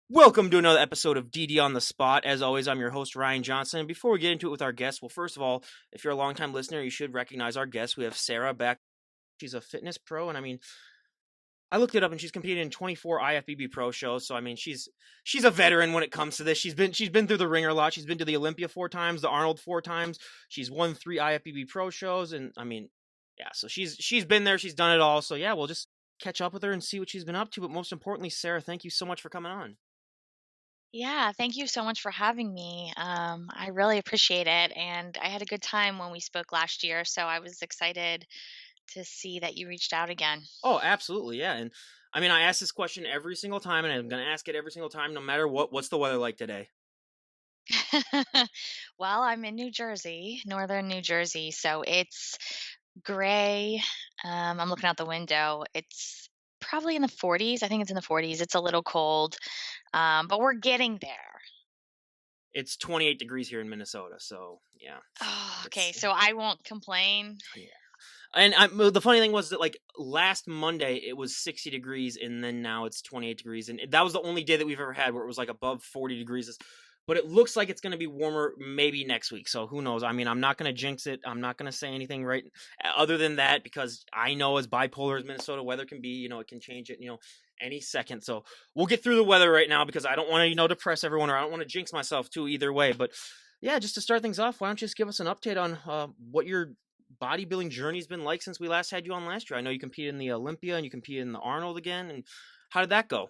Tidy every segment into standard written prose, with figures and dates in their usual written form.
Welcome to another episode of DD on the Spot. As always, I'm your host, Ryan Johnson. And before we get into it with our guests, well, first of all, if you're a longtime listener, you should recognize our guest. We have Sara back. She's a fitness pro, and I looked it up, and she's competed in 24 IFBB pro shows. So she's a veteran when it comes to this. She's been through the ringer a lot. She's been to the Olympia 4 times, the Arnold 4 times. She's won 3 IFBB pro shows, and yeah. So she's been there. She's done it all. So yeah, we'll just catch up with her and see what she's been up to. But most importantly, Sara, thank you so much for coming on. Yeah, thank you so much for having me. I really appreciate it. And I had a good time when we spoke last year. So I was excited to see that you reached out again. Oh, absolutely, yeah, and I ask this question every single time, and I'm gonna ask it every single time, no matter what. What's the weather like today? Well, I'm in New Jersey, northern New Jersey. So it's gray. I'm looking out the window. It's probably in the 40s. I think it's in the 40s. It's a little cold, but we're getting there. It's 28 degrees here in Minnesota, so yeah, Oh, okay. it's So I won't complain. yeah. And the funny thing was that like last Monday it was 60 degrees, and then now it's 28 degrees, and that was the only day that we've ever had where it was like above 40 degrees. But it looks like it's going to be warmer maybe next week. So who knows? I'm not going to jinx it. I'm not going to say anything right other than that because I know as bipolar as Minnesota weather can be, it can change it, any second. So we'll get through the weather right now because I don't want to, depress everyone or I don't want to jinx myself too either way. But yeah, just to start things off, why don't you just give us an update on what your bodybuilding journey's been like since we last had you on last year? I know you competed in the Olympia and you competed in the Arnold again. And how did that go?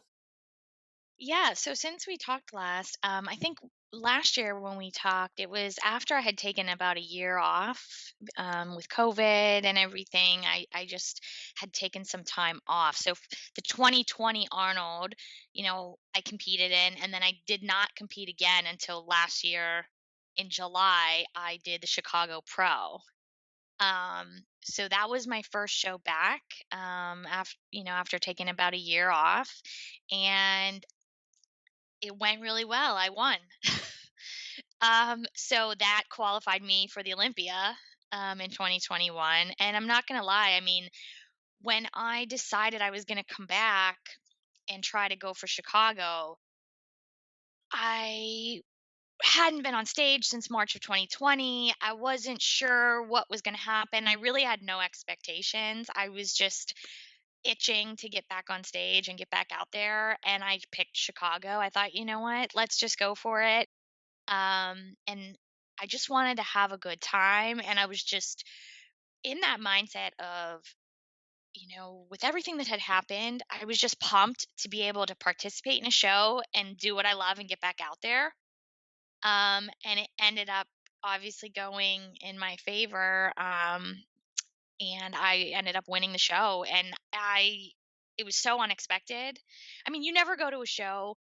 Yeah, so since we talked last, I think last year when we talked, it was after I had taken about a year off with COVID and everything. I just had taken some time off. So the 2020 Arnold, I competed in, and then I did not compete again until last year in July. I did the Chicago Pro. So that was my first show back after taking about a year off, and it went really well. I won. So that qualified me for the Olympia in 2021. And I'm not going to lie, I mean, when I decided I was going to come back and try to go for Chicago, I hadn't been on stage since March of 2020. I wasn't sure what was going to happen. I really had no expectations. I was just itching to get back on stage and get back out there. And I picked Chicago. I thought, you know what? Let's just go for it. And I just wanted to have a good time. And I was just in that mindset of, with everything that had happened, I was just pumped to be able to participate in a show and do what I love and get back out there. And it ended up obviously going in my favor. And I ended up winning the show. And it was so unexpected. I mean, you never go to a show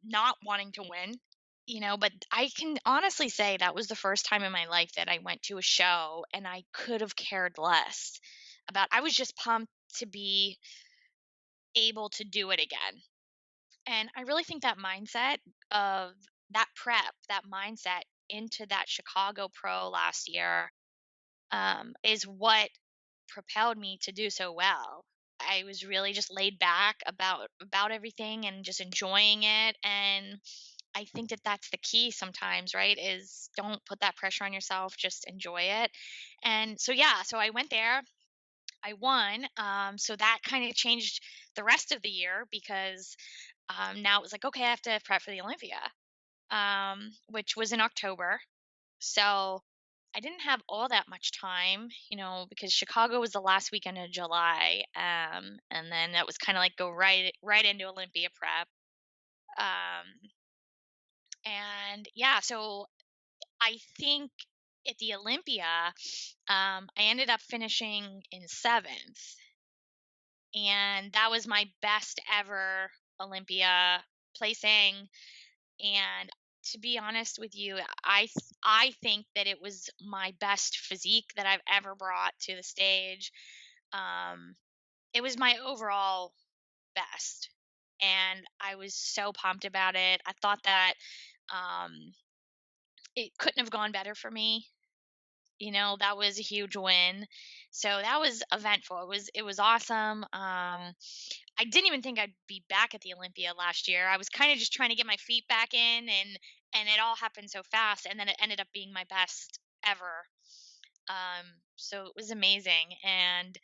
not wanting to win, but I can honestly say that was the first time in my life that I went to a show and I could have cared less I was just pumped to be able to do it again. And I really think that mindset of that mindset into that Chicago Pro last year is what propelled me to do so well. I was really just laid back about everything and just enjoying it, and I think that that's the key sometimes, right? Is don't put that pressure on yourself, just enjoy it. And so yeah, so I went there, I won. So that kind of changed the rest of the year because now it was like, okay, I have to prep for the Olympia, which was in October. So I didn't have all that much time, because Chicago was the last weekend of July, and then that was kind of like go right into Olympia prep. Um, and yeah, so I think at the Olympia, I ended up finishing in seventh, and that was my best ever Olympia placing. And to be honest with you, I think that it was my best physique that I've ever brought to the stage. Um, it was my overall best, and I was so pumped about it. I thought that um, it couldn't have gone better for me. That was a huge win. So that was eventful. It was awesome. I didn't even think I'd be back at the Olympia last year. I was kind of just trying to get my feet back in, and it all happened so fast, and then it ended up being my best ever. So it was amazing. And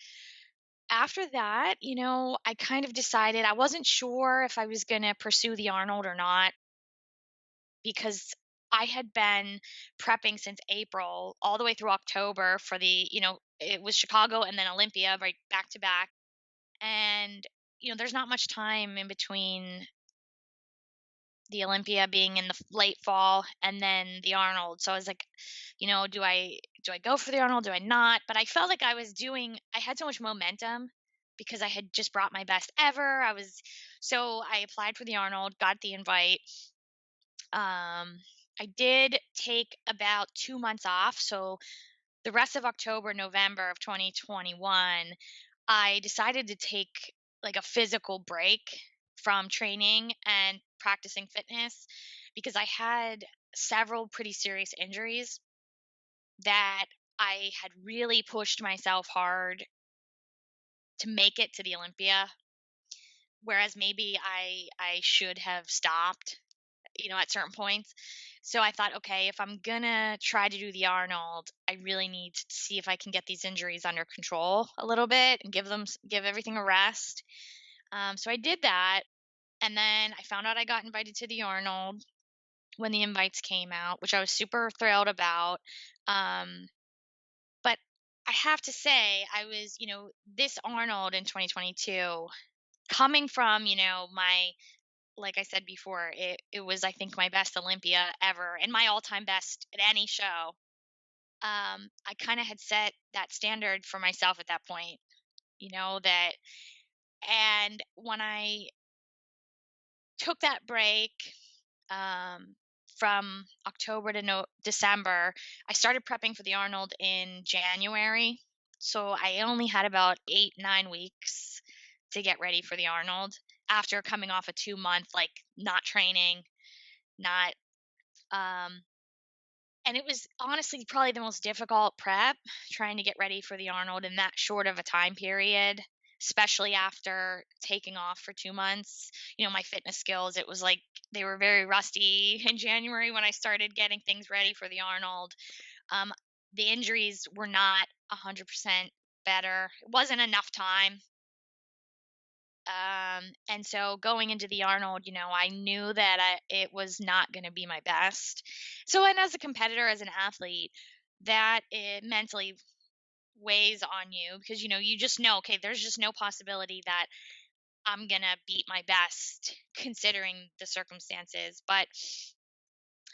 after that, I kind of decided I wasn't sure if I was going to pursue the Arnold or not, because I had been prepping since April all the way through October for it was Chicago and then Olympia right back to back. And, there's not much time in between the Olympia being in the late fall and then the Arnold. So I was like, do I go for the Arnold? Do I not? But I felt like I had so much momentum because I had just brought my best ever. So I applied for the Arnold, got the invite. I did take about 2 months off. So the rest of October, November of 2021, I decided to take like a physical break from training and practicing fitness because I had several pretty serious injuries that I had really pushed myself hard to make it to the Olympia, whereas maybe I should have stopped, at certain points. So I thought, okay, if I'm gonna try to do the Arnold, I really need to see if I can get these injuries under control a little bit and give everything a rest. So I did that, and then I found out I got invited to the Arnold when the invites came out, which I was super thrilled about. Um, but I have to say, this Arnold in 2022, coming from, my like I said before, it was, I think, my best Olympia ever and my all-time best at any show. I kind of had set that standard for myself at that point, that and when I took that break, um, from October to December, I started prepping for the Arnold in January. So I only had about 8, 9 weeks to get ready for the Arnold after coming off a 2 month, like, not training, not um and it was honestly probably the most difficult prep, trying to get ready for the Arnold in that short of a time period, especially after taking off for 2 months. My fitness skills, it was like they were very rusty in January when I started getting things ready for the Arnold. Um, the injuries were not 100% better. It wasn't enough time. And so going into the Arnold, I knew that it was not going to be my best. So, and as a competitor, as an athlete, that it mentally weighs on you because, you just know, okay, there's just no possibility that I'm going to beat my best considering the circumstances. But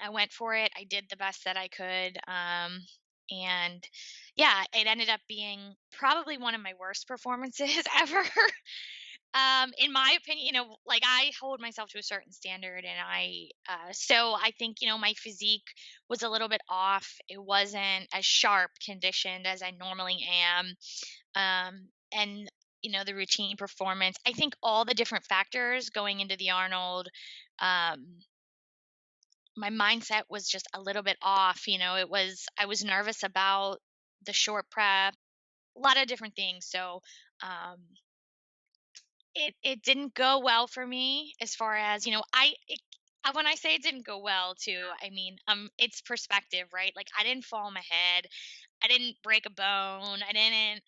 I went for it. I did the best that I could. And yeah, it ended up being probably one of my worst performances ever. In my opinion, like, I hold myself to a certain standard, and so I think, my physique was a little bit off. It wasn't as sharp conditioned as I normally am. And, the routine performance, I think all the different factors going into the Arnold, um, my mindset was just a little bit off. I was nervous about the short prep, a lot of different things. So, um, it didn't go well for me as far as, when I say it didn't go well too, I mean, it's perspective, right? Like, I didn't fall on my head, I didn't break a bone, I didn't,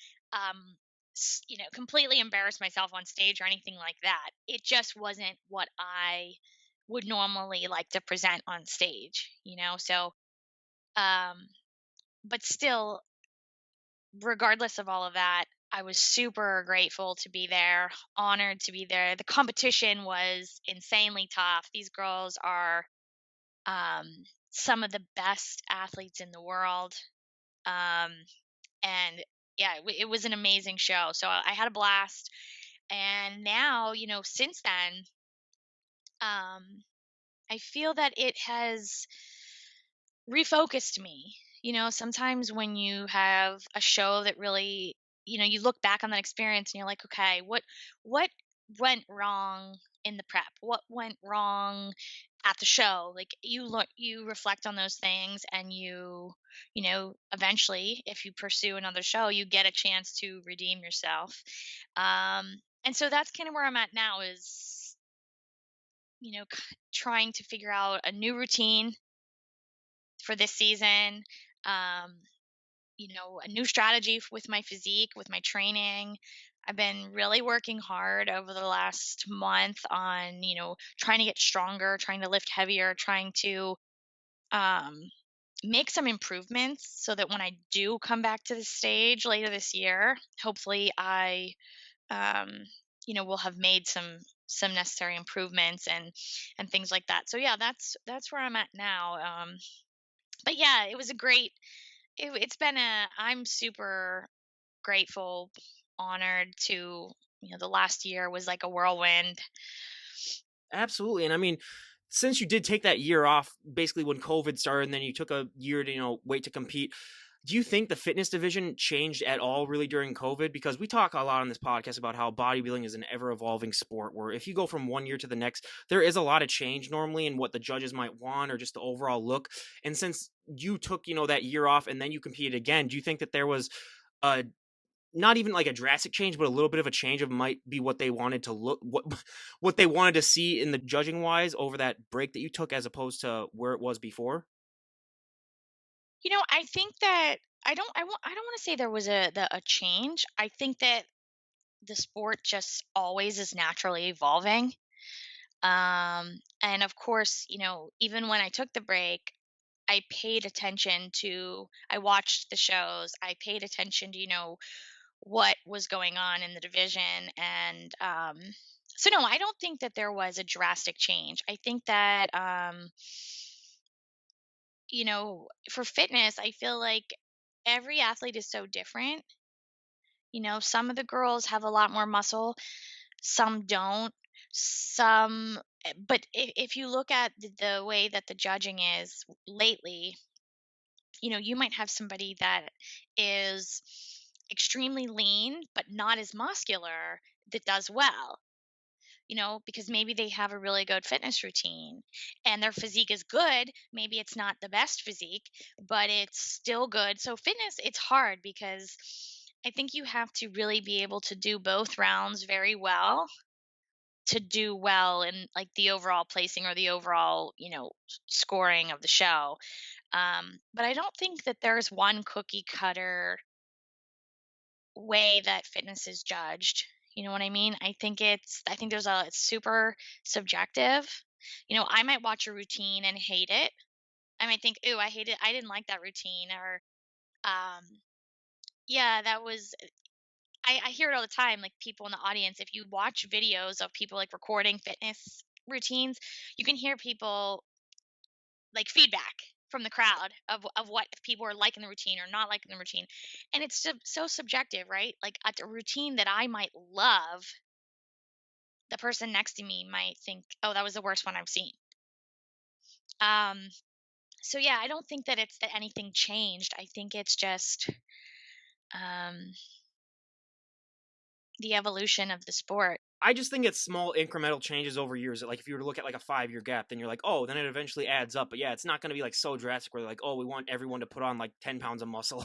completely embarrass myself on stage or anything like that. It just wasn't what I would normally like to present on stage. So, um, but still, regardless of all of that, I was super grateful to be there, honored to be there. The competition was insanely tough. These girls are, um, some of the best athletes in the world. Um, and yeah, it was an amazing show. So I had a blast. And now, since then, um, I feel that it has refocused me. Sometimes when you have a show that really, you look back on that experience and you're like, okay, what went wrong in the prep? What went wrong at the show. Like you look, you reflect on those things, and eventually, if you pursue another show, you get a chance to redeem yourself. And so that's kind of where I'm at now, is trying to figure out a new routine for this season. Um, a new strategy with my physique, with my training. I've been really working hard over the last month on, trying to get stronger, trying to lift heavier, trying to um, make some improvements so that when I do come back to the stage later this year, hopefully um, will have made some necessary improvements and things like that. So yeah, that's where I'm at now. But yeah, it was a great. It's been a. I'm super grateful, honored to, the last year was like a whirlwind. Absolutely. And I mean, since you did take that year off, basically when COVID started, and then you took a year to, wait to compete, do you think the fitness division changed at all really during COVID? Because we talk a lot on this podcast about how bodybuilding is an ever evolving sport where if you go from one year to the next, there is a lot of change normally in what the judges might want or just the overall look. And since you took, that year off and then you competed again, do you think that there was a not even like a drastic change, but a little bit of a change of might be what they wanted to look what they wanted to see in the judging wise over that break that you took as opposed to where it was before? I think that I don't want to say there was a change. I think that the sport just always is naturally evolving. And of course, even when I took the break, I watched the shows, I paid attention to, what was going on in the division. And so no, I don't think that there was a drastic change. I think that for fitness, I feel like every athlete is so different. Some of the girls have a lot more muscle, some don't. But if you look at the way that the judging is lately, you might have somebody that is extremely lean but not as muscular that does well, because maybe they have a really good fitness routine and their physique is good. Maybe it's not the best physique, but it's still good. So, fitness, it's hard because I think you have to really be able to do both rounds very well to do well in like the overall placing or the overall, scoring of the show. But I don't think that there's one cookie cutter way that fitness is judged. You know what I mean? I think it's super subjective. I might watch a routine and hate it. I might think, "Ooh, I hate it. I didn't like that routine." Or um yeah, that was I hear it all the time, like people in the audience. If you watch videos of people like recording fitness routines, you can hear people like feedback from the crowd of what if people are liking the routine or not liking the routine. And it's so subjective, right? Like at a routine that I might love, the person next to me might think, oh, that was the worst one I've seen. um so yeah, I don't think that it's that anything changed. I think it's just um the evolution of the sport. I just think it's small incremental changes over years. Like if you were to look at like a 5 year gap, then you're like, oh, then it eventually adds up. But yeah, it's not going to be like so drastic where they're like, oh, we want everyone to put on like 10 pounds of muscle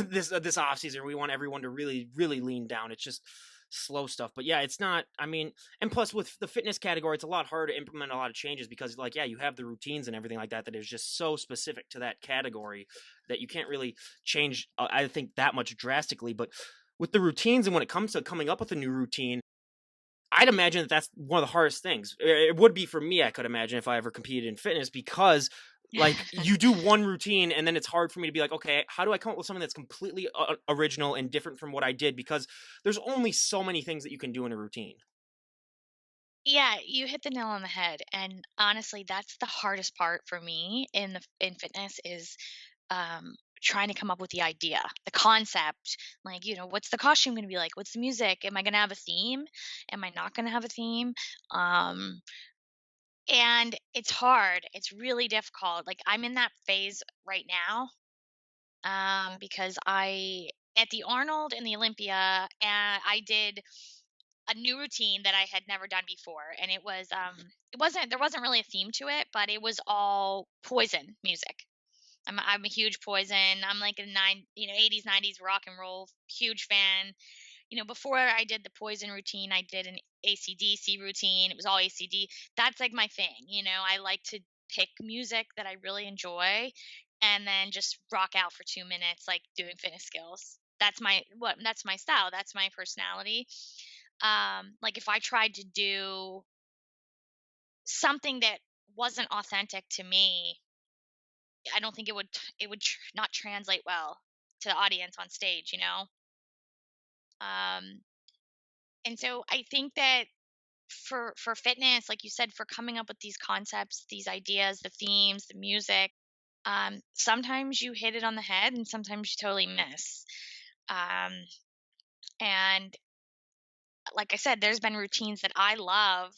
this off season. We want everyone to really really lean down. It's just slow stuff. But yeah, it's not. I mean, and plus with the fitness category, it's a lot harder to implement a lot of changes because like yeah, you have the routines and everything like that that is just so specific to that category that you can't really change. I think that much drastically, but with the routines and when it comes to coming up with a new routine, I'd imagine that that's one of the hardest things. It would be for me, I could imagine, if I ever competed in fitness because, like, you do one routine and then it's hard for me to be like, okay, how do I come up with something that's completely original and different from what I did? Because there's only so many things that you can do in a routine. Yeah, you hit the nail on the head. And honestly, that's the hardest part for me in fitness is trying to come up with the idea, the concept. Like, what's the costume going to be like? What's the music? Am I going to have a theme? Am I not going to have a theme? Um, and it's hard. It's really difficult. Like, I'm in that phase right now because at the Arnold and the Olympia, and I did. a new routine that I had never done before, and it wasn't there wasn't really a theme to it, but it was all Poison music. I'm a huge Poison. I'm like a 80s 90s rock and roll huge fan. Before I did the Poison routine, I did an AC/DC routine. It was all ACD. That's like my thing. I like to pick music that I really enjoy and then just rock out for 2 minutes like doing fitness skills. That's my style. That's my personality. Like if I tried to do something that wasn't authentic to me, I don't think not translate well to the audience on stage, you know? Um and so I think that for fitness, like you said, for coming up with these concepts, these ideas, the themes, the music, sometimes you hit it on the head and sometimes you totally miss. Um, and like I said, there's been routines that I love,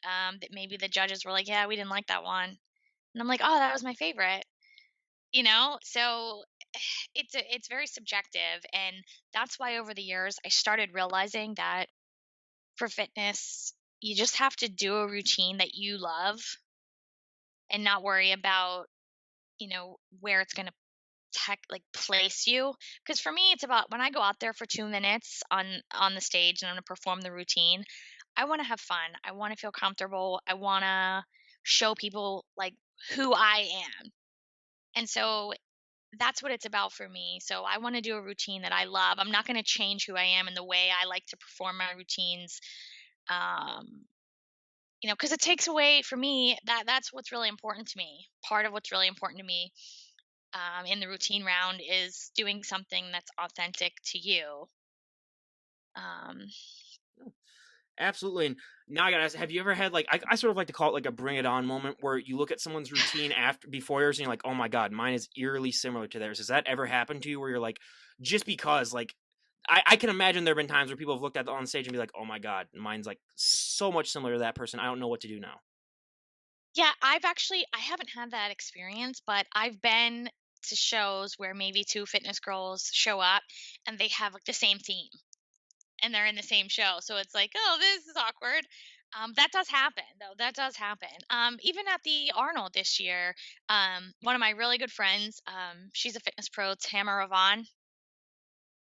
that maybe the judges were like, "Yeah, we didn't like that one," and I'm like, "Oh, that was my favorite." So it's very subjective, and that's why over the years I started realizing that for fitness, you just have to do a routine that you love and not worry about, where it's going to place you. Because for me, it's about when I go out there for 2 minutes on the stage and I'm going to perform the routine. I want to have fun. I want to feel comfortable. I want to show people like who I am. And so that's what it's about for me. So I want to do a routine that I love. I'm not going to change who I am and the way I like to perform my routines. Um, because it takes away for me that's what's really important to me. Part of what's really important to me, in the routine round, is doing something that's authentic to you. Um, Absolutely. And now I gotta ask, have you ever had like I sort of like to call it like a bring it on moment where you look at someone's routine after before yours and you're like, oh my god, mine is eerily similar to theirs. Has that ever happened to you where you're like, just because like I can imagine there have been times where people have looked at the on stage and be like, oh my god, mine's like so much similar to that person. I don't know what to do now. yeah, I haven't had that experience, but I've been to shows where maybe two fitness girls show up and they have like the same theme and they're in the same show. So it's like, oh, this is awkward. That does happen, though. That does happen. Even at the Arnold this year, one of my really good friends, she's a fitness pro, Tamara Ravon.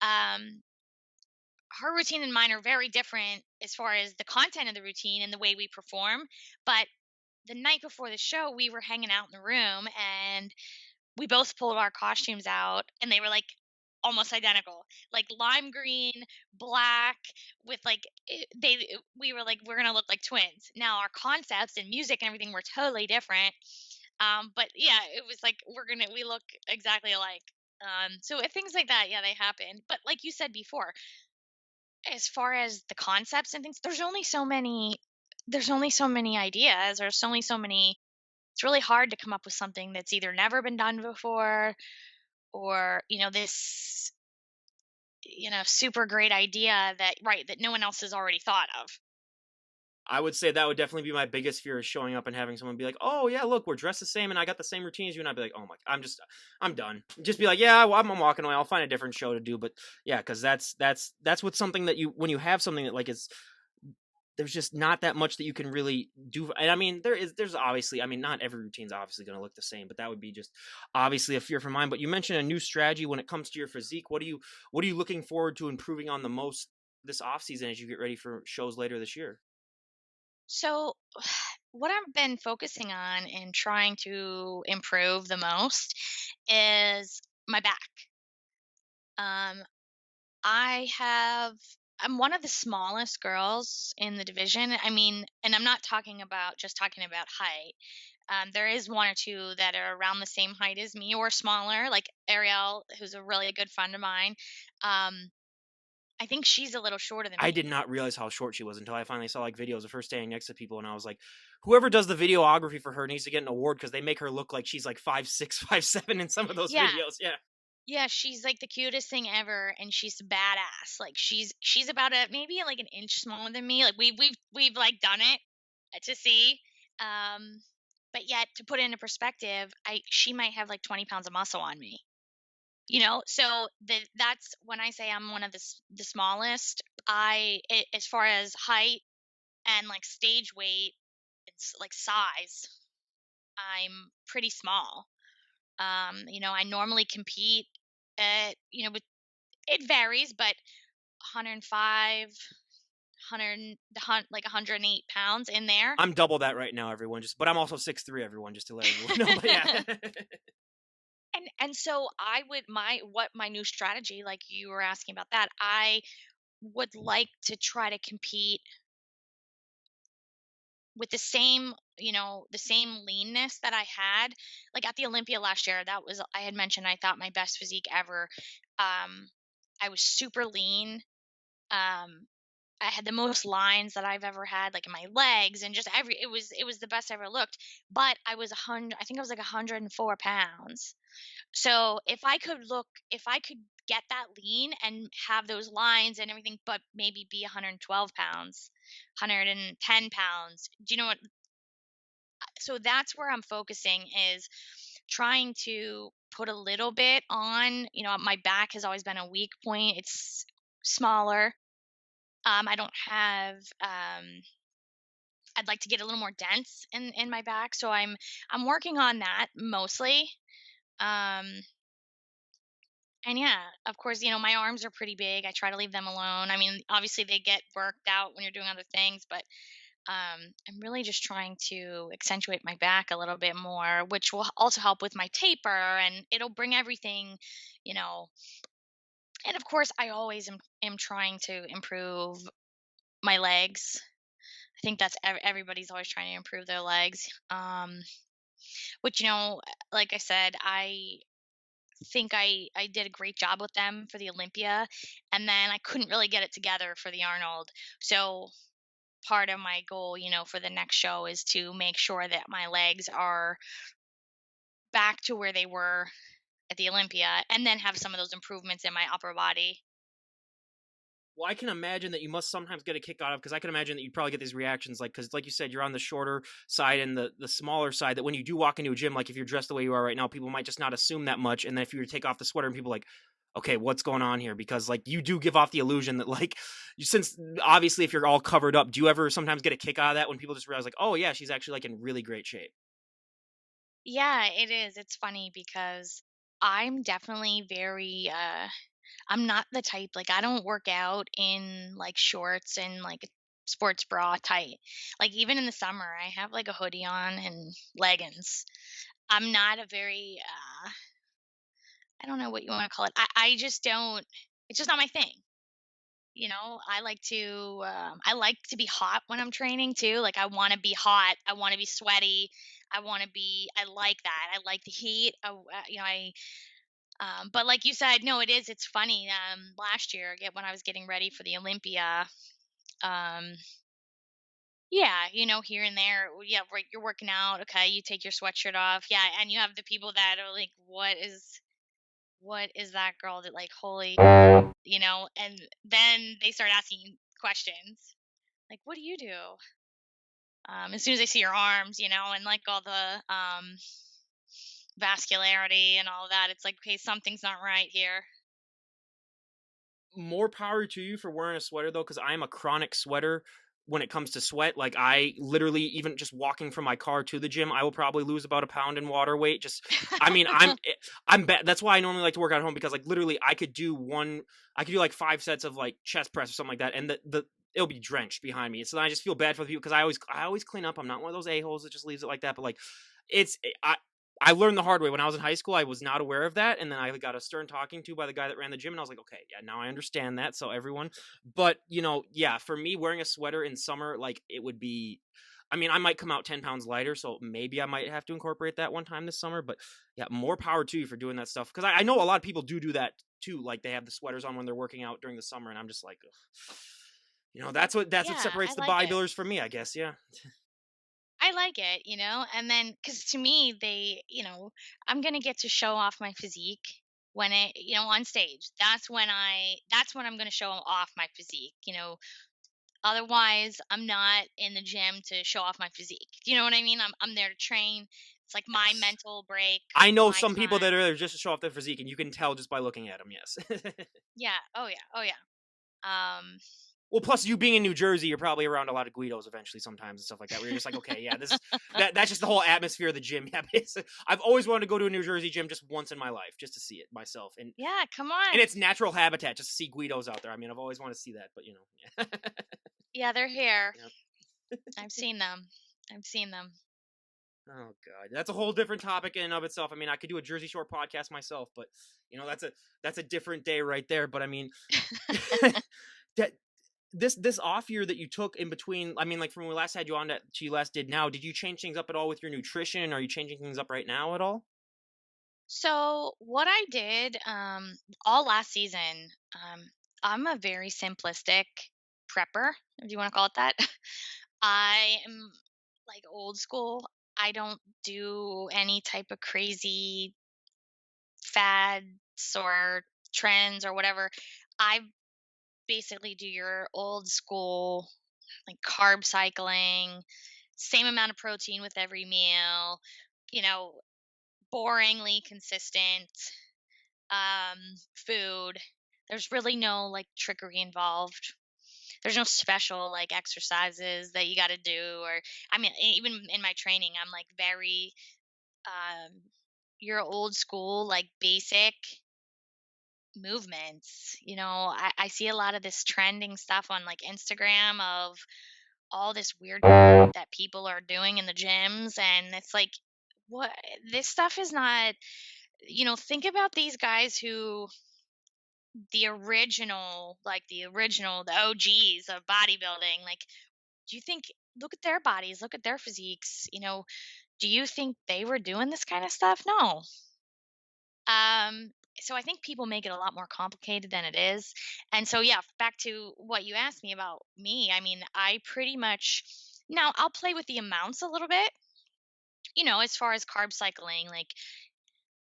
Um, Her routine and mine are very different as far as the content of the routine and the way we perform. But the night before the show, we were hanging out in the room and we both pulled our costumes out and they were like almost identical, like lime green, black, with like we were like, we're gonna look like twins. Now our concepts and music and everything were totally different. But yeah, it was like we look exactly alike. So things like that, yeah, they happen. But like you said before, as far as the concepts and things, there's only so many ideas. There's only so many. It's really hard to come up with something that's either never been done before or this super great idea that no one else has already thought of. I would say that would definitely be my biggest fear is showing up and having someone be like, "Oh yeah, look, we're dressed the same, and I got the same routine as you." And I'd be like, "Oh my, I'm done." Just be like, "Yeah, well, I'm walking away. I'll find a different show to do." But yeah, because that's what's something that you when you have something that like is there's just not that much that you can really do. And I mean, there's obviously, I mean, not every routine's obviously going to look the same, but that would be just obviously a fear for mine. But you mentioned a new strategy when it comes to your physique. What are you looking forward to improving on the most this off season as you get ready for shows later this year? So, what I've been focusing on and trying to improve the most is my back. Um, I have I'm one of the smallest girls in the division. I mean, and I'm not talking about height. There is one or two that are around the same height as me or smaller, like Ariel, who's a really good friend of mine. Um, I think she's a little shorter than I did me. not realize how short she was until I finally saw like videos of her standing next to people, and I was like, whoever does the videography for her needs to get an award because they make her look like she's like 5'6", 5'7" in some of those Yeah, videos. Yeah. yeah, she's like the cutest thing ever, and she's badass. Like she's about maybe like an inch smaller than me. Like we've like done it to see. Um, but yet to put it into perspective, I she might have like 20 pounds of muscle on me. So that's when I say I'm one of the smallest. as far as height and like stage weight, it's like size. I'm pretty small. I normally compete at, but it varies, but 105, 100, like 108 pounds in there. I'm double that right now, everyone. But I'm also 6'3", everyone, just to let everyone know. But yeah. And so I would what my new strategy, like you were asking about that, I would like to try to compete with the same leanness that I had. Like at the Olympia last year, that was I had mentioned I thought my best physique ever. Um I was super lean. Um I had the most lines that I've ever had, like in my legs and just it was the best I ever looked. But I was 100, I think I was like 104 pounds. So if I could get that lean and have those lines and everything, but maybe be 112 pounds, 110 pounds. Do you know what? So that's where I'm focusing, is trying to put a little bit on. My back has always been a weak point. It's smaller. I don't have. I'd like to get a little more dense in my back, so I'm working on that mostly. Um, And yeah, of course, my arms are pretty big. I try to leave them alone. I mean, obviously they get worked out when you're doing other things, but I'm really just trying to accentuate my back a little bit more, which will also help with my taper, and it'll bring everything, you know. And of course, I always am trying to improve my legs. I think that's everybody's always trying to improve their legs. Which, like I said, I think I did a great job with them for the Olympia, and then I couldn't really get it together for the Arnold. So part of my goal, for the next show is to make sure that my legs are back to where they were at the Olympia, and then have some of those improvements in my upper body. Well, I can imagine that you must sometimes get a kick out of, because I can imagine that you probably get these reactions, like, because like you said, you're on the shorter side and the smaller side. That when you do walk into a gym, like if you're dressed the way you are right now, people might just not assume that much. And then if you were to take off the sweater, and people like, okay, what's going on here? Because like you do give off the illusion that like, since obviously if you're all covered up, do you ever sometimes get a kick out of that when people just realize like, oh yeah, she's actually like in really great shape? Yeah, it is. It's funny because I'm definitely very I'm not the type, like I don't work out in like shorts and like a sports bra tight. Like even in the summer, I have like a hoodie on and leggings. I'm not a very I don't know what you want to call it. I just don't, it's just not my thing. I like to be hot when I'm training too. Like I want to be hot. I want to be sweaty. I like that. I like the heat. But like you said, no, it's funny. Last year, when I was getting ready for the Olympia, um, yeah, here and there, yeah, right, you're working out. Okay, you take your sweatshirt off. Yeah, and you have the people that are like, what is that girl that like, holy, and then they start asking you questions like, what do you do? As soon as they see your arms, and like all the vascularity and all that, it's like, okay, something's not right here. More power to you for wearing a sweater though, because I'm a chronic sweater when it comes to sweat. Like I literally, even just walking from my car to the gym, I will probably lose about a pound in water weight. Just, I mean, I'm bad. That's why I normally like to work out at home, because like literally I could do like 5 sets of like chest press or something like that, and the it'll be drenched behind me. So then I just feel bad for the people, because I always clean up. I'm not one of those a holes that just leaves it like that. But like, it's I learned the hard way when I was in high school. I was not aware of that, and then I got a stern talking to by the guy that ran the gym, and I was like, okay, yeah, now I understand that. So everyone, but yeah, for me, wearing a sweater in summer, like it would be. I mean, I might come out 10 pounds lighter, so maybe I might have to incorporate that one time this summer. But yeah, more power to you for doing that stuff, because I know a lot of people do that too. Like they have the sweaters on when they're working out during the summer, and I'm just like, ugh. That's what Yeah, I separates the like it. bodybuilders from me, I guess. Yeah. I like it, and then because to me, I'm gonna get to show off my physique when on stage. That's when I'm gonna show off my physique. Otherwise, I'm not in the gym to show off my physique. Do you know what I mean? I'm there to train. It's like my Yes. mental break, I know my some people that time. are there just to show off their physique, and you can tell just by looking at them. Yes. Yeah. Oh yeah. Oh yeah. Well, plus you being in New Jersey, you're probably around a lot of Guidos eventually sometimes and stuff like that, where you're just like, okay, yeah, this is that's just the whole atmosphere of the gym. Yeah, basically. I've always wanted to go to a New Jersey gym just once in my life, just to see it myself, and Yeah, come in on. its natural habitat, just to see Guidos out there. I mean, I've always wanted to see that, but yeah. Yeah, they're here. Yep. I've seen them. I've seen them. Oh god, that's a whole different topic in and of itself. I mean, I could do a Jersey Shore podcast myself, but that's a different day right there. But I mean, that this off year that you took in between, I mean, like from when we last had you on to you last did now, did you change things up at all with your nutrition? Are you changing things up right now at all? So what I did all last season, I'm a very simplistic prepper, if you want to call it that. I am like old school. I don't do any type of crazy fads or trends or whatever. I basically do your old school like carb cycling, same amount of protein with every meal, you know, boringly consistent um food. There's really no like trickery involved. There's no special like exercises that you got to do, or I mean even in my training I'm like very um your old school like basic movements. I see a lot of this trending stuff on like Instagram of all this weird that people are doing in the gyms, and it's like, what? This stuff is not, think about these guys who the OGs of bodybuilding. Like, do you think, look at their bodies, look at their physiques, do you think they were doing this kind of stuff? No. So I think people make it a lot more complicated than it is. And so yeah, back to what you asked me about me. I mean, I pretty much now I'll play with the amounts a little bit, as far as carb cycling, like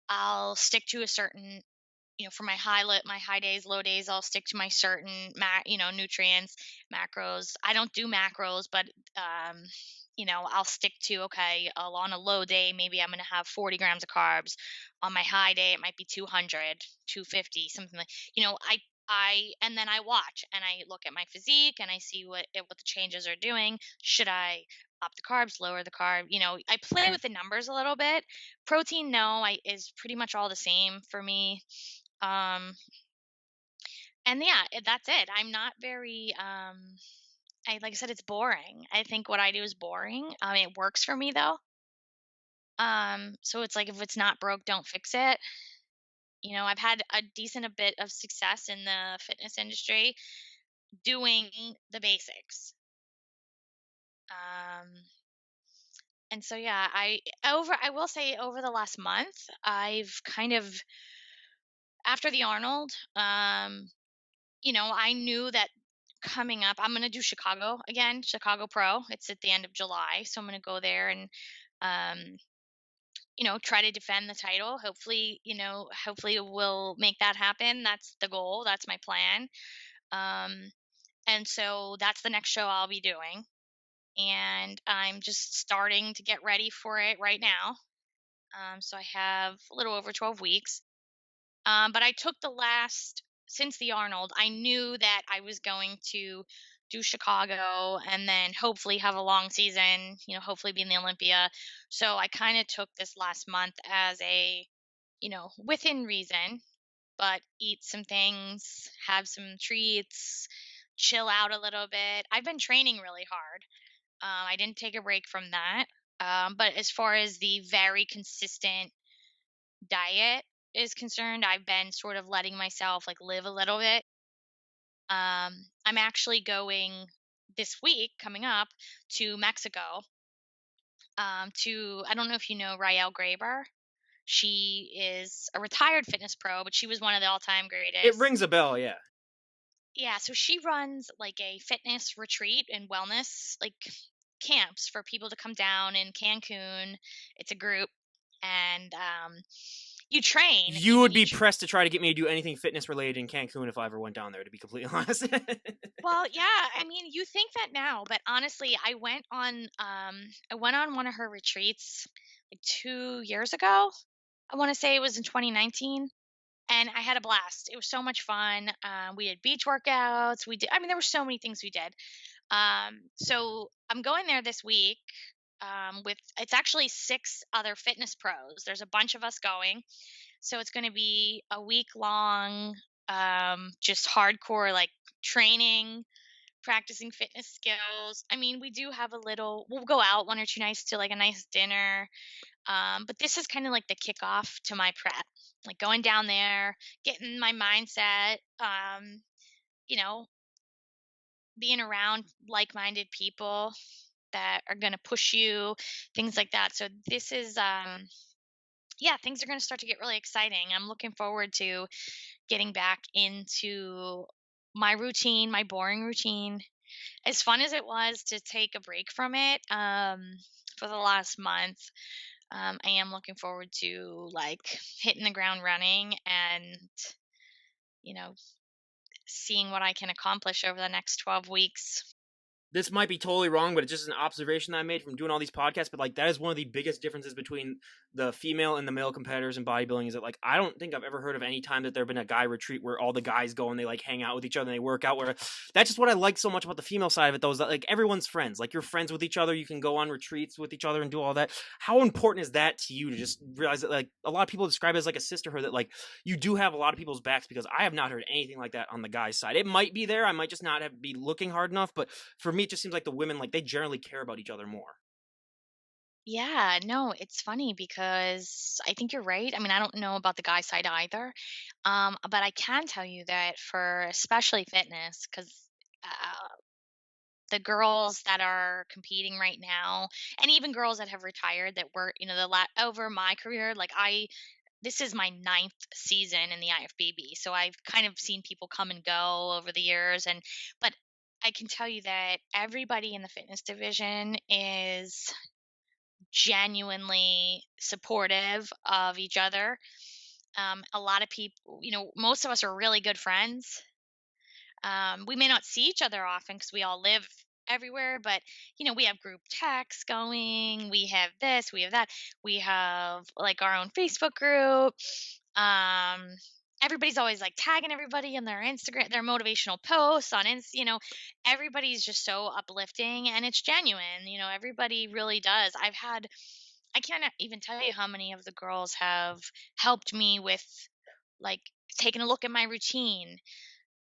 I'll stick to a certain, for my high days, low days, I'll stick to my certain nutrients, macros. I don't do macros, but um I'll stick to, okay, on a low day maybe I'm going to have 40 grams of carbs. On my high day it might be 200, 250, something like, and then I watch and I look at my physique and I see what the changes are doing. Should I up the carbs, lower the carb? I play with the numbers a little bit. Protein, no, I is pretty much all the same for me. um and yeah, that's it. I'm not very I like I said, it's boring. I think what I do is boring. It works for me though. So it's like if it's not broke, don't fix it. I've had a decent a bit of success in the fitness industry doing the basics. Um and so yeah, I will say over the last month, I've kind of, after the Arnold, I knew that coming up, I'm going to do Chicago again, Chicago Pro. It's at the end of July. So I'm going to go there and, um, try to defend the title. Hopefully we'll make that happen. That's the goal. That's my plan. Um, and so that's the next show I'll be doing. And I'm just starting to get ready for it right now. So I have a little over 12 weeks. But I took the last, since the Arnold, I knew that I was going to do Chicago and then hopefully have a long season, hopefully be in the Olympia. So I kind of took this last month as a, within reason, but eat some things, have some treats, chill out a little bit. I've been training really hard. I didn't take a break from that. But as far as the very consistent diet is concerned, I've been sort of letting myself like live a little bit. I'm actually going this week coming up to Mexico. To I don't know if you know Rael Graber. She is a retired fitness pro, but she was one of the all-time It greatest. rings a bell, yeah. Yeah, so she runs like a fitness retreat and wellness like camps for people to come down in Cancun. It's a group, and you train. You would be pressed to try to get me to do anything fitness related in Cancun if I ever went down there, to be completely honest. Well, yeah, I mean, you think that now, but honestly, I went on one of her retreats like 2 years ago. I want to say it was in 2019. and I had a blast. It was so much fun. We did beach workouts. I mean, there were so many things we did. So I'm going there this week. With it's actually 6 other fitness pros. There's a bunch of us going, so it's going to be a week long, just hardcore like training, practicing fitness skills. I mean, we do have a little. We'll go out 1 or 2 nights to like a nice dinner, but this is kind of like the kickoff to my prep, like going down there, getting my mindset, you know, being around like-minded people that are going to push you, things like that. So this is, yeah, things are going to start to get really exciting. I'm looking forward to getting back into my routine, my boring routine. As fun as it was to take a break from it, for the last month, I am looking forward to like hitting the ground running and, you know, seeing what I can accomplish over the next 12 weeks. This might be totally wrong, but it's just an observation that I made from doing all these podcasts. But like that is one of the biggest differences between the female and the male competitors in bodybuilding. Is that like I don't think I've ever heard of any time that there've been a guy retreat where all the guys go and they like hang out with each other and they work out. Where that's just what I like so much about the female side of it, though, is that like everyone's friends. Like you're friends with each other. You can go on retreats with each other and do all that. How important is that to you to just realize that like a lot of people describe it as like a sisterhood, that like you do have a lot of people's backs, because I have not heard anything like that on the guys' side. It might be there. I might just not have be looking hard enough, but for me, it just seems like the women, like, they generally care about each other more. Yeah, no, it's funny because I think you're right. I mean, I don't know about the guy side either. But I can tell you that for especially fitness, because the girls that are competing right now, and even girls that have retired that were, over my career, like this is my ninth season in the IFBB. So I've kind of seen people come and go over the years. But I can tell you that everybody in the fitness division is genuinely supportive of each other. A lot of people, most of us are really good friends. We may not see each other often because we all live everywhere, but we have group texts going. We have this, we have that. We have like our own Facebook group. Um, Everybody's always like tagging everybody in their Instagram, their motivational posts on everybody's just so uplifting and it's genuine. Everybody really does. I can't even tell you how many of the girls have helped me with like taking a look at my routine,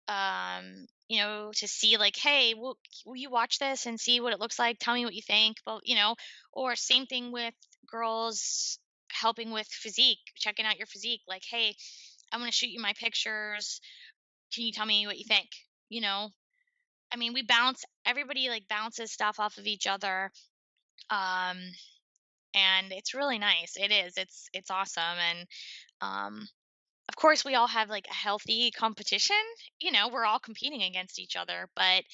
to see like, hey, will you watch this and see what it looks like? Tell me what you think. But or same thing with girls helping with physique, checking out your physique. Like, hey, I'm gonna shoot you my pictures. Can you tell me what you think? You know, I mean, everybody like bounces stuff off of each other. Um, and it's really nice. It is. It's awesome. And um of course we all have like a healthy competition. We're all competing against each other, but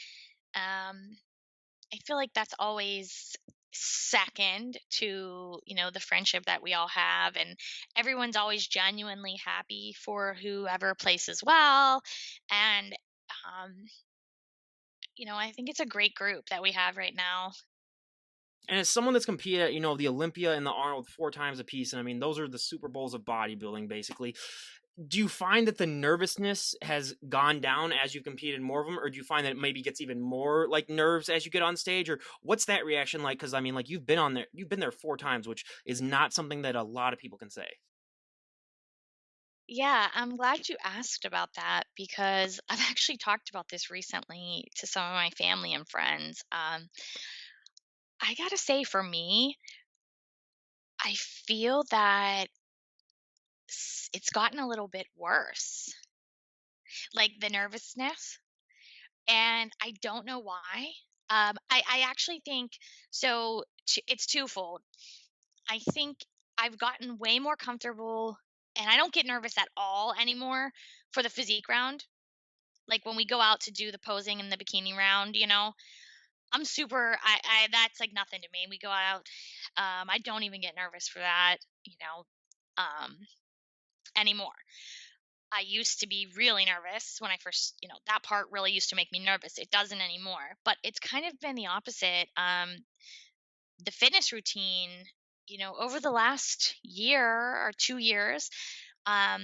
um I feel like that's always second to the friendship that we all have, and everyone's always genuinely happy for whoever places well. And um I think it's a great group that we have right now. And as someone that's competed at, the Olympia and the Arnold 4 times a piece, and I mean, those are the Super Bowls of bodybuilding, basically. Do you find that the nervousness has gone down as you competed more of them, or do you find that it maybe gets even more like nerves as you get on stage, or what's that reaction like? Because I mean, like you've been there 4 times, which is not something that a lot of people can say. Yeah, I'm glad you asked about that because I've actually talked about this recently to some of my family and friends. I gotta say, for me, I feel that it's gotten a little bit worse, like the nervousness, and I don't know why. I actually think so. It's twofold. I think I've gotten way more comfortable, and I don't get nervous at all anymore for the physique round. Like when we go out to do the posing and the bikini round, I'm super. I That's like nothing to me. We go out. I don't even get nervous for that. Um, anymore. I used to be really nervous when I first, that part really used to make me nervous. It doesn't anymore. But it's kind of been the opposite. The fitness routine, over the last year or 2 years, um,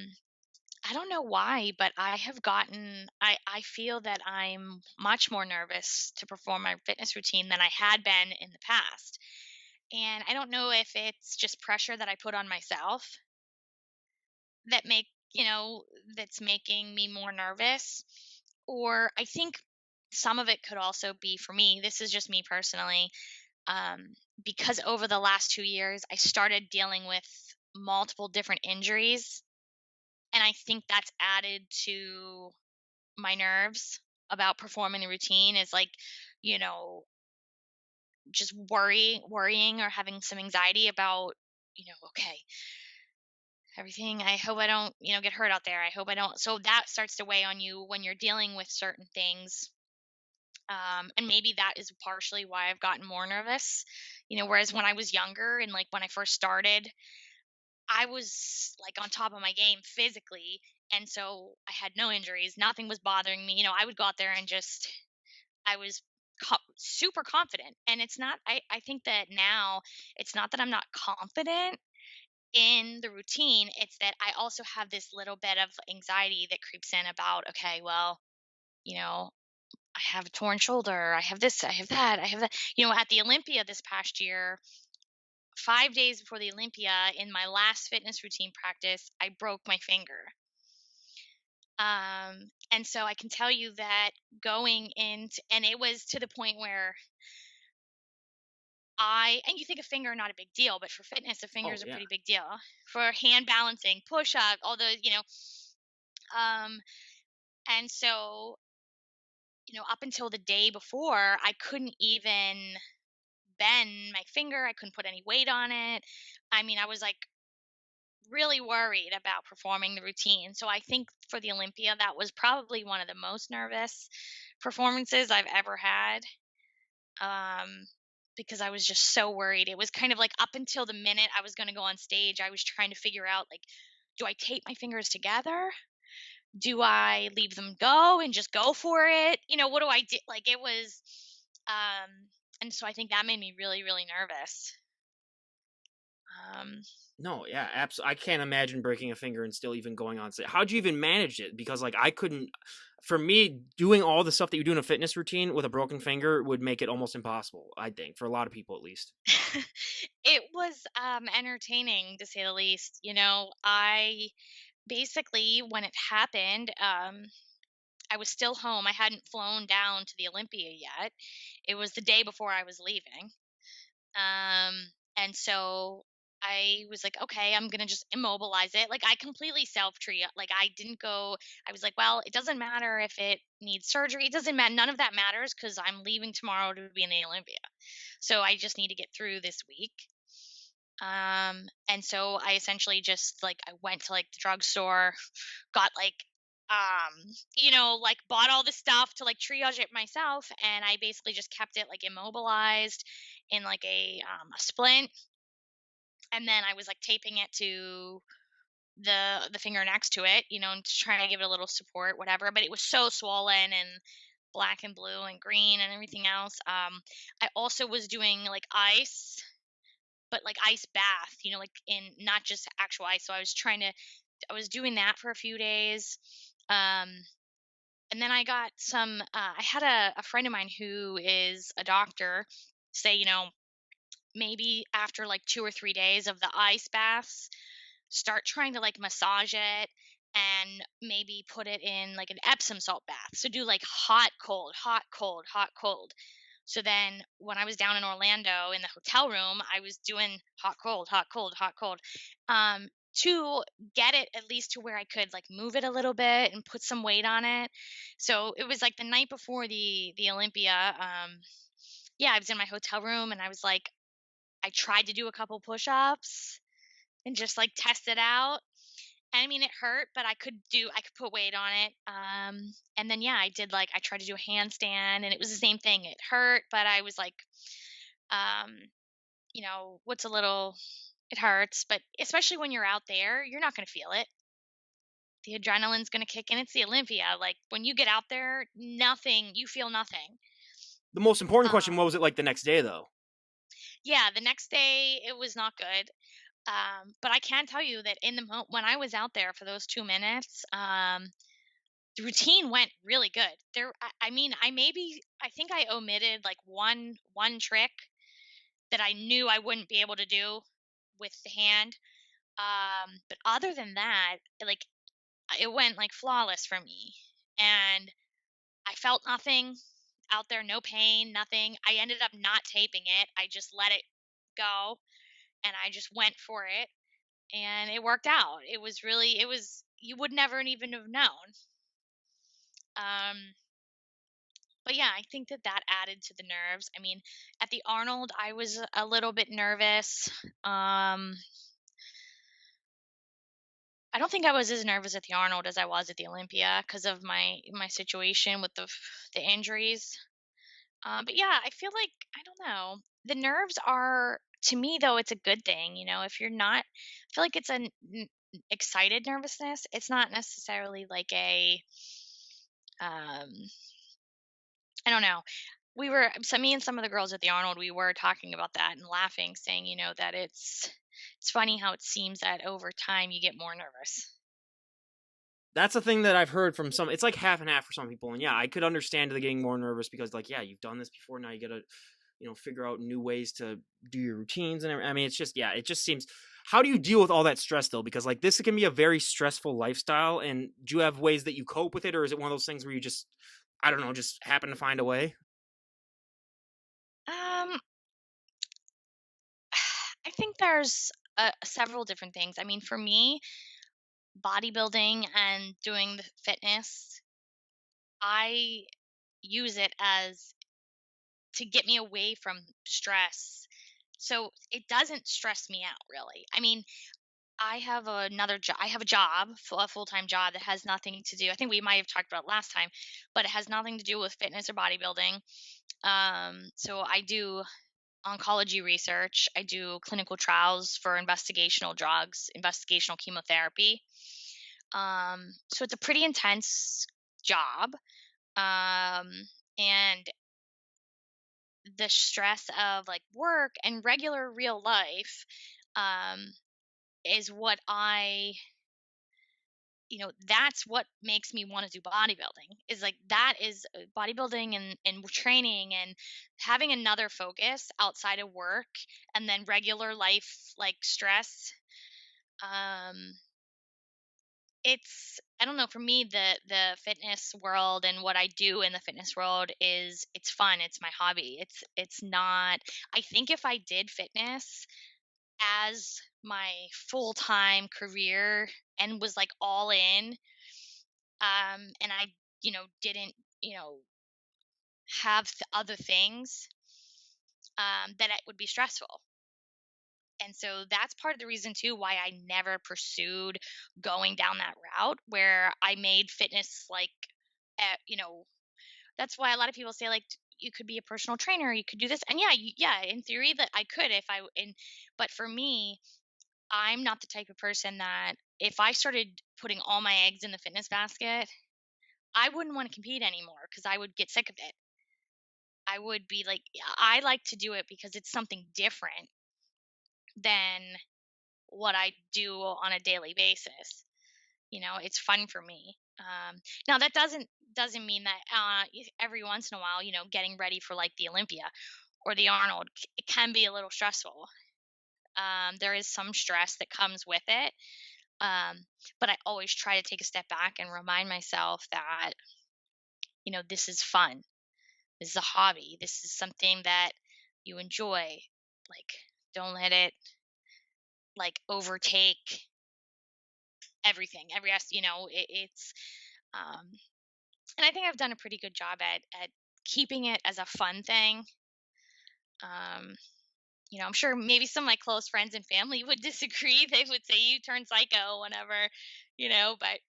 I don't know why, but I feel that I'm much more nervous to perform my fitness routine than I had been in the past. And I don't know if it's just pressure that I put on myself that make, you know, that's making me more nervous, or I think some of it could also be for me. This is just me personally. Um because over the last 2 years I started dealing with multiple different injuries, and I think that's added to my nerves about performing the routine, is like, you know, just worrying or having some anxiety about, okay, everything, I hope I don't, get hurt out there. I hope I don't. So that starts to weigh on you when you're dealing with certain things. And maybe that is partially why I've gotten more nervous. Whereas when I was younger and like when I first started, I was like on top of my game physically. And so I had no injuries. Nothing was bothering me. I would go out there and just, I was super confident. And I think that now it's not that I'm not confident in the routine. It's that I also have this little bit of anxiety that creeps in about, okay, well, you know, I have a torn shoulder. I have this, I have that, I have that. At the Olympia this past year, 5 days before the Olympia, in my last fitness routine practice, I broke my finger. And so I can tell you that going into, and it was to the point where and you think a finger not a big deal, but for fitness, a finger Oh is a yeah. pretty big deal. For hand balancing, push up, all those, um, and so, up until the day before, I couldn't even bend my finger. I couldn't put any weight on it. I mean, I was like really worried about performing the routine. So I think for the Olympia, that was probably one of the most nervous performances I've ever had. Um, because I was just so worried. It was kind of like up until the minute I was going to go on stage, I was trying to figure out, like, do I tape my fingers together? Do I leave them go and just go for it? What do I do? Like, it was, and so I think that made me really, really nervous. Um, No, yeah, I can't imagine breaking a finger and still even going on stage. How'd you even manage it? Because like I couldn't. For me, doing all the stuff that you do in a fitness routine with a broken finger would make it almost impossible. I think for a lot of people, at least. it was entertaining to say the least. I basically, when it happened, I was still home. I hadn't flown down to the Olympia yet. It was the day before I was leaving. And so I was like, okay, I'm gonna just immobilize it. Like, I completely self treat. Like, I didn't go. I was like, well, it doesn't matter if it needs surgery. It doesn't matter. None of that matters because I'm leaving tomorrow to be in the Olympia. So I just need to get through this week. And so I essentially just like I went to like the drugstore, got like like bought all the stuff to like triage it myself, and I basically just kept it like immobilized in like a splint, and then I was like taping it to the finger next to it, and to try to give it a little support, whatever. But it was so swollen and black and blue and green and everything else. I also was doing like ice, but like ice bath, like in not just actual ice. So I was doing that for a few days. Um, and then I had a friend of mine who is a doctor say, maybe after like 2 or 3 days of the ice baths, start trying to like massage it and maybe put it in like an Epsom salt bath. So do like hot, cold, hot, cold, hot, cold. So then when I was down in Orlando in the hotel room, I was doing hot, cold, hot, cold, hot, cold. To get it at least to where I could like move it a little bit and put some weight on it. So it was like the night before the Olympia. Yeah, I was in my hotel room and I was like, I tried to do a couple push-ups and just like test it out. I mean, it hurt, but I could put weight on it. And then yeah, I tried to do a handstand, and it was the same thing. It hurt, but I was like, um, what's a little? It hurts, but especially when you're out there, you're not going to feel it. The adrenaline's going to kick in. It's the Olympia. Like when you get out there, nothing. You feel nothing. The most important question: Um, what was it like the next day, though? yeah, the next day it was not good. But I can tell you that when I was out there for those 2 minutes, the routine went really good. I mean, I think I omitted like one trick that I knew I wouldn't be able to do with the hand. But other than that, like it went like flawless for me, and I felt nothing out there, no pain, nothing. I ended up not taping it. I just let it go, and I just went for it, and it worked out. It was you would never even have known. Um, but yeah, I think that added to the nerves. I mean, at the Arnold, I was a little bit nervous. Um, I don't think I was as nervous at the Arnold as I was at the Olympia because of my situation with the injuries. But yeah, I feel like I don't know. The nerves are to me though it's a good thing. If you're not, I feel like it's an excited nervousness. It's not necessarily like a um I don't know. Me and some of the girls at the Arnold, we were talking about that and laughing, saying, that it's funny how it seems that over time you get more nervous. That's a thing that I've heard from some. It's like half and half for some people, and yeah, I could understand the getting more nervous because, like, yeah, you've done this before. Now you gotta, figure out new ways to do your routines and I mean, it's just, yeah, it just seems. How do you deal with all that stress though? Because like this can be a very stressful lifestyle, and do you have ways that you cope with it, or is it one of those things where you just, I don't know, just happen to find a way? Um, I think there's several different things. I mean, for me, bodybuilding and doing the fitness, I use it as to get me away from stress. So it doesn't stress me out really. I mean, I have another job. I have a job, a full-time job that has nothing to do. I think we might have talked about it last time, but it has nothing to do with fitness or bodybuilding. So I do oncology research. I do clinical trials for investigational drugs, investigational chemotherapy. So it's a pretty intense job. Um, and the stress of like work and regular real life um, is what that's what makes me want to do bodybuilding is like that is bodybuilding and training and having another focus outside of work and then regular life like stress. um it's I don't know, for me the fitness world and what I do in the fitness world is it's fun, it's my hobby, it's not. I think if I did fitness as my full-time career and was like all in, and I didn't have other things, that it would be stressful. And so that's part of the reason too why I never pursued going down that route where I made fitness like, that's why a lot of people say like you could be a personal trainer, you could do this, and yeah, yeah, in theory that I could if I in, but for me, I'm not the type of person that if I started putting all my eggs in the fitness basket, I wouldn't want to compete anymore because I would get sick of it. I would be like, I like to do it because it's something different than what I do on a daily basis. It's fun for me. Now that doesn't mean that every once in a while, getting ready for like the Olympia or the Arnold, it can be a little stressful. There is some stress that comes with it, um, but I always try to take a step back and remind myself that this is fun. This is a hobby. This is something that you enjoy. Like, don't let it like overtake everything. It's um, and I think I've done a pretty good job at keeping it as a fun thing. Um, I'm sure maybe some of my close friends and family would disagree. They would say you turn psycho whenever, but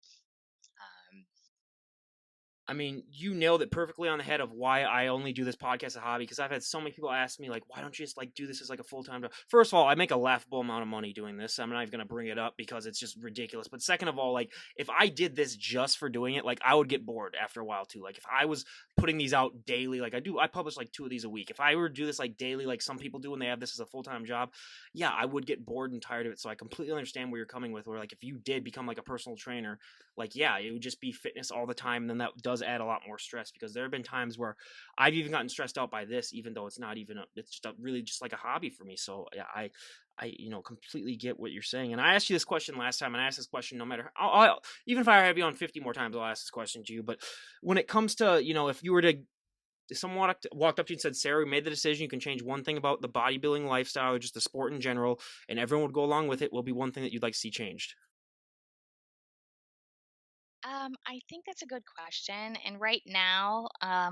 I mean, you nailed it perfectly on the head of why I only do this podcast as a hobby, because I've had so many people ask me like, why don't you just like do this as like a full time job? First of all, I make a laughable amount of money doing this. I'm not even gonna bring it up because it's just ridiculous. But second of all, like if I did this just for doing it, like I would get bored after a while too. Like if I was putting these out daily, like I publish like 2 of these a week. If I were to do this like daily, like some people do when they have this as a full time job, yeah, I would get bored and tired of it. So I completely understand where you're coming with. Where like if you did become like a personal trainer, like yeah, it would just be fitness all the time, and then that does add a lot more stress, because there have been times where I've even gotten stressed out by this, even though it's not even it's just really just like a hobby for me. So yeah, I completely get what you're saying. And I asked you this question last time, and I asked this question no matter even if I have you on 50 more times, I'll ask this question to you. But when it comes to, if you were to, if someone walked up to you and said, Sarah, we made the decision, you can change one thing about the bodybuilding lifestyle or just the sport in general, and everyone would go along with it, will be one thing that you'd like to see changed? I think that's a good question. And right now, I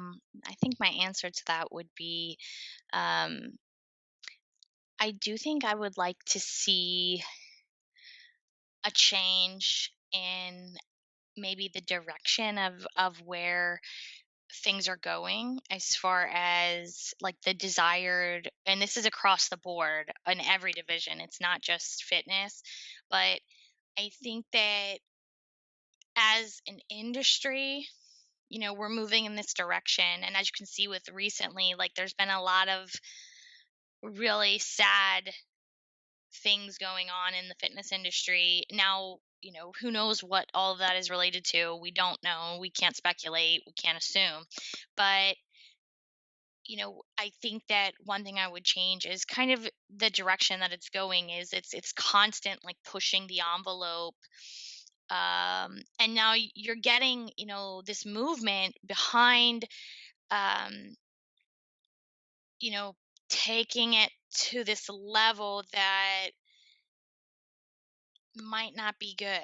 think my answer to that would be um, I do think I would like to see a change in maybe the direction of where things are going, as far as like the desired, and this is across the board in every division, it's not just fitness, but I think that as an industry, we're moving in this direction. And as you can see with recently, like there's been a lot of really sad things going on in the fitness industry. Now, who knows what all of that is related to? We don't know. We can't speculate. We can't assume. But, I think that one thing I would change is kind of the direction that it's going. Is it's constant like pushing the envelope. And now you're getting, this movement behind um, you know, taking it to this level that might not be good.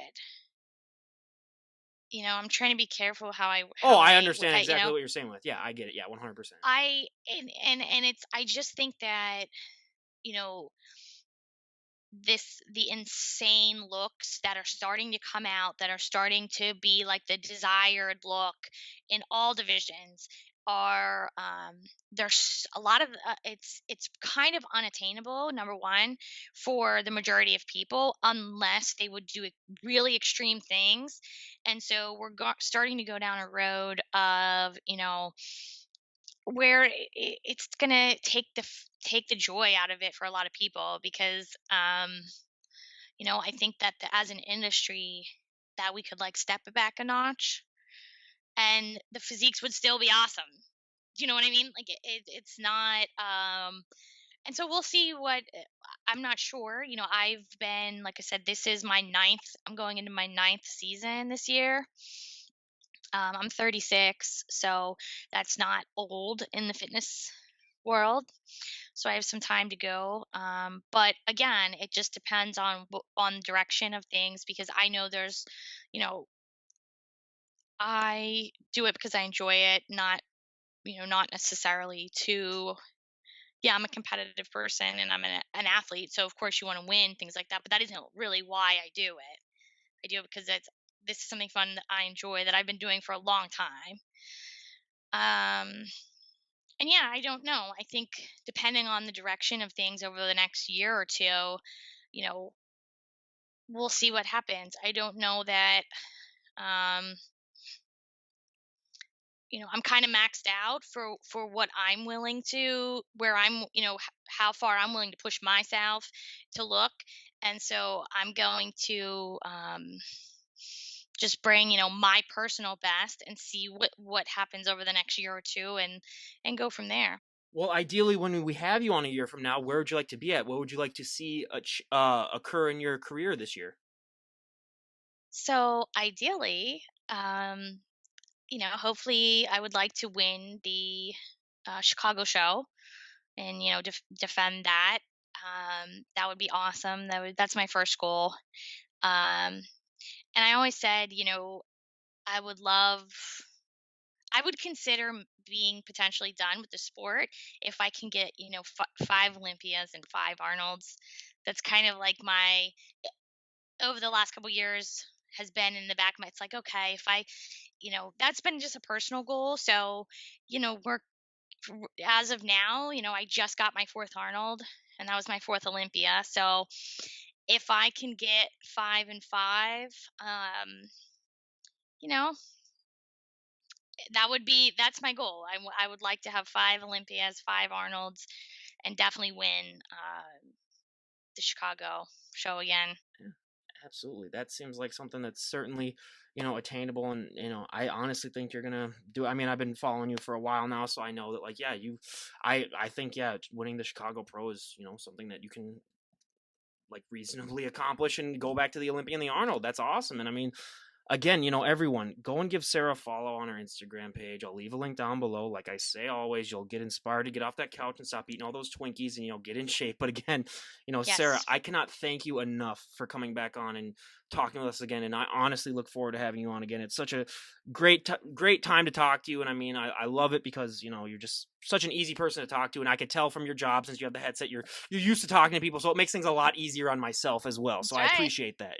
I'm trying to be careful how Oh, I understand exactly what you're saying with. Yeah, I get it. Yeah, 100%. I and it's I just think that, you know, the insane looks that are starting to come out, that are starting to be like the desired look in all divisions, are there's a lot of it's kind of unattainable, number one, for the majority of people, unless they would do really extreme things. And so we're starting to go down a road of, where it's gonna take the joy out of it for a lot of people, because I think that as an industry, that we could like step it back a notch, and the physiques would still be awesome. Do you know what I mean? Like it's not. And so we'll see what. I'm not sure. I've been, like I said, this is my ninth. I'm going into my ninth season this year. I'm 36, so that's not old in the fitness world. So I have some time to go. But again, it just depends on on direction of things, because I know there's, you know, I do it because I enjoy it, not not necessarily to. Yeah, I'm a competitive person and I'm an athlete, so of course you want to win, things like that. But that isn't really why I do it. I do it because this is something fun that I enjoy, that I've been doing for a long time. Um, and yeah, I don't know. I think depending on the direction of things over the next year or two, you know, we'll see what happens. I don't know that um, I'm kind of maxed out for what I'm willing to, where I'm, how far I'm willing to push myself to look. And so I'm going to just bring, my personal best, and see what happens over the next year or two, and go from there. Well, ideally, when we have you on a year from now, where would you like to be at? What would you like to see occur in your career this year? So ideally, hopefully I would like to win the Chicago show, and, defend that. That would be awesome. That's my first goal. Um, and I always said, I would love, I would consider being potentially done with the sport if I can get, five Olympias and five Arnolds. That's kind of like my, over the last couple years, has been in the back of my, it's like, okay, that's been just a personal goal. So, we're as of now, I just got my fourth Arnold, and that was my fourth Olympia. So if I can get 5 and 5, you know, that's my goal. I would like to have 5 Olympias, 5 Arnolds, and definitely win the Chicago show again. Yeah, absolutely. That seems like something that's certainly, attainable. And, I honestly think you're going to do, I mean, I've been following you for a while now, so I know that, like, yeah, I think, yeah, winning the Chicago Pro is, something that you can, like, reasonably accomplish and go back to the Olympia and the Arnold. That's awesome. And I mean, again, everyone go and give Sara a follow on her Instagram page. I'll leave a link down below. Like I say always, you'll get inspired to get off that couch and stop eating all those Twinkies and get in shape. But again, Sara, Yes. I cannot thank you enough for coming back on and talking with us again. And I honestly look forward to having you on again. It's such a great time to talk to you. And I mean, I love it because you're just such an easy person to talk to, and I could tell from your job, since you have the headset, you're used to talking to people, so it makes things a lot easier on myself as well. So That's I right. appreciate that.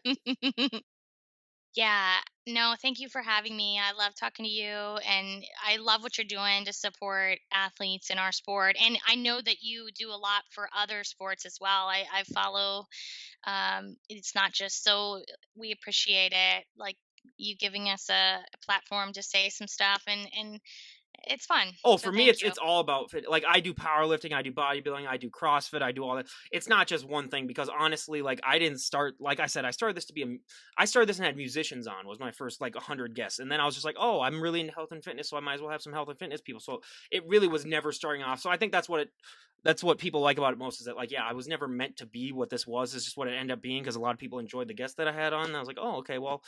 Yeah. Yeah. No, thank you for having me. I love talking to you, and I love what you're doing to support athletes in our sport. And I know that you do a lot for other sports as well. I follow, it's not just so we appreciate it, like you giving us a platform to say some stuff, and it's fun. Oh, So for me, thank it's you. it's all about fit. Like I do powerlifting, I do bodybuilding, I do CrossFit, I do all that. It's not just one thing because honestly, like I didn't start. Like I said, I started this and had musicians on was my first like 100 guests, and then I was just like, oh, I'm really into health and fitness, so I might as well have some health and fitness people. So it really was never starting off. So I think that's what people like about it most is that like yeah, I was never meant to be what this was. It's just what it ended up being because a lot of people enjoyed the guests that I had on. And I was like, oh, okay, well,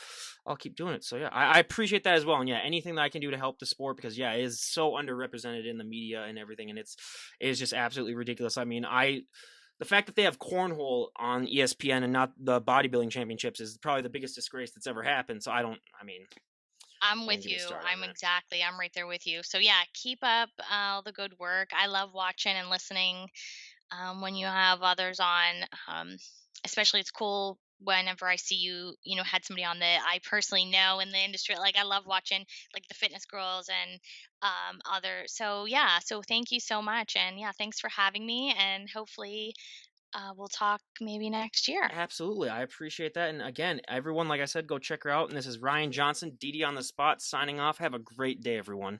I'll keep doing it. So yeah, I appreciate that as well. And yeah, anything that I can do to help the sport because yeah, it is so underrepresented in the media and everything, and it is just absolutely ridiculous. I mean, the fact that they have cornhole on ESPN and not the bodybuilding championships is probably the biggest disgrace that's ever happened. So I mean, I'm don't with get me you. started on that. I'm right there with you. So yeah, keep up all the good work. I love watching and listening when you have others on. Especially it's cool whenever I see had somebody on that I personally know in the industry. Like I love watching like the fitness girls and others. So yeah, so thank you so much. And yeah, thanks for having me. And hopefully we'll talk maybe next year. Absolutely. I appreciate that. And again, everyone, like I said, go check her out. And this is Ryan Johnson, DD on the spot, signing off. Have a great day, everyone.